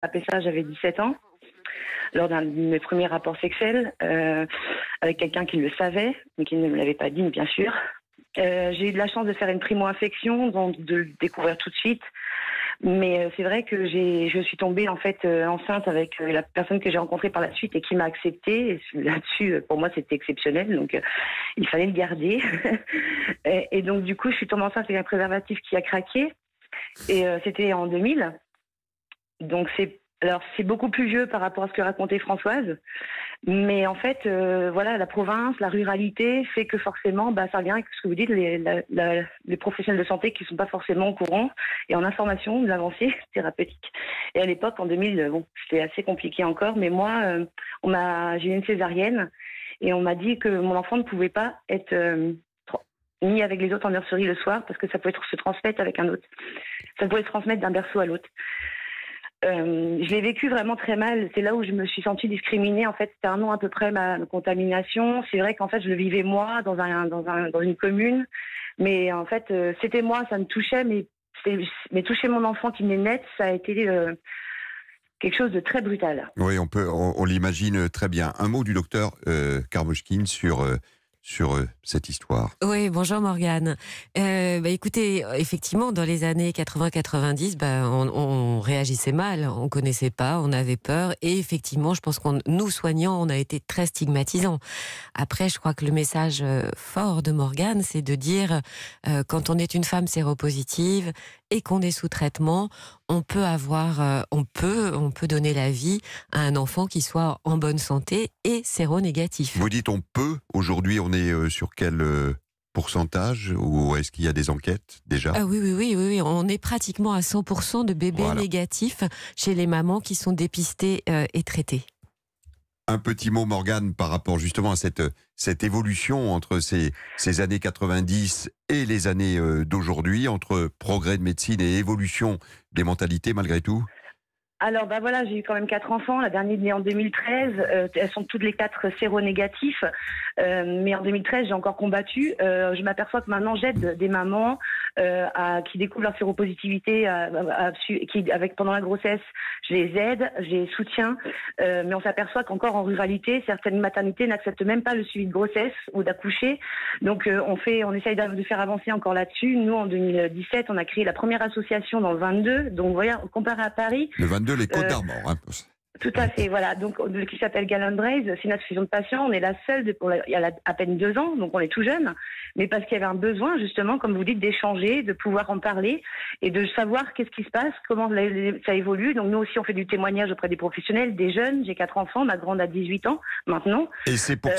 appelé ça, j'avais 17 ans, lors d'un de mes premiers rapports sexuels, avec quelqu'un qui le savait, mais qui ne me l'avait pas dit, bien sûr. J'ai eu de la chance de faire une primo-infection, donc de le découvrir tout de suite. Mais c'est vrai que je suis tombée en fait enceinte avec la personne que j'ai rencontrée par la suite et qui m'a acceptée. Et là-dessus, pour moi, c'était exceptionnel, donc il fallait le garder. et donc du coup, je suis tombée enceinte avec un préservatif qui a craqué. Et c'était en 2000. Donc c'est beaucoup plus vieux par rapport à ce que racontait Françoise. Mais en fait, voilà, la province, la ruralité fait que forcément, ça vient avec ce que vous dites, les professionnels de santé qui ne sont pas forcément au courant et en information de l'avancée thérapeutique. Et à l'époque, en 2000, bon, c'était assez compliqué encore, mais moi, j'ai eu une césarienne et on m'a dit que mon enfant ne pouvait pas être mis avec les autres en nurserie le soir parce que ça pouvait se transmettre avec un autre. Ça pouvait se transmettre d'un berceau à l'autre. Je l'ai vécu vraiment très mal. C'est là où je me suis sentie discriminée. En fait, c'était un an à peu près ma contamination. C'est vrai qu'en fait, je le vivais moi dans une commune, mais en fait, c'était moi, ça me touchait, mais toucher mon enfant qui m'est net, ça a été quelque chose de très brutal. Oui, on l'imagine très bien. Un mot du docteur Karmochkine sur cette histoire. Oui, bonjour Morgane. Écoutez, effectivement, dans les années 80-90, on réagissait mal, on connaissait pas, on avait peur, et effectivement, je pense nous soignants, on a été très stigmatisants. Après, je crois que le message fort de Morgane, c'est de dire quand on est une femme séropositive et qu'on est sous traitement, on peut donner la vie à un enfant qui soit en bonne santé et séronégatif. Vous dites on peut, aujourd'hui on est sur quel pourcentage, ou est-ce qu'il y a des enquêtes déjà? Oui, on est pratiquement à 100% de bébés négatifs chez les mamans qui sont dépistées et traitées. Un petit mot, Morgane, par rapport justement à cette évolution entre ces années 90 et les années d'aujourd'hui, entre progrès de médecine et évolution des mentalités malgré tout. Alors voilà, j'ai eu quand même 4 enfants. La dernière née en 2013. Elles sont toutes les 4 séronégatifs. Mais en 2013, j'ai encore combattu. Je m'aperçois que maintenant, j'aide des mamans qui découvrent leur séropositivité pendant la grossesse. Je les aide, je les soutiens. Mais on s'aperçoit qu'encore en ruralité, certaines maternités n'acceptent même pas le suivi de grossesse ou d'accoucher. Donc on essaye de faire avancer encore là-dessus. Nous, en 2017, on a créé la première association dans le 22. Donc voilà, comparé à Paris. Le 22, les Côtes d'Armor. Tout à fait, voilà. Donc, qui s'appelle Galandraise, c'est une association de patients. On est la seule, il y a à peine 2 ans, donc on est tout jeune. Mais parce qu'il y avait un besoin, justement, comme vous dites, d'échanger, de pouvoir en parler et de savoir qu'est-ce qui se passe, comment ça évolue. Donc, nous aussi, on fait du témoignage auprès des professionnels, des jeunes. J'ai 4 enfants, ma grande a 18 ans maintenant. Et c'est pour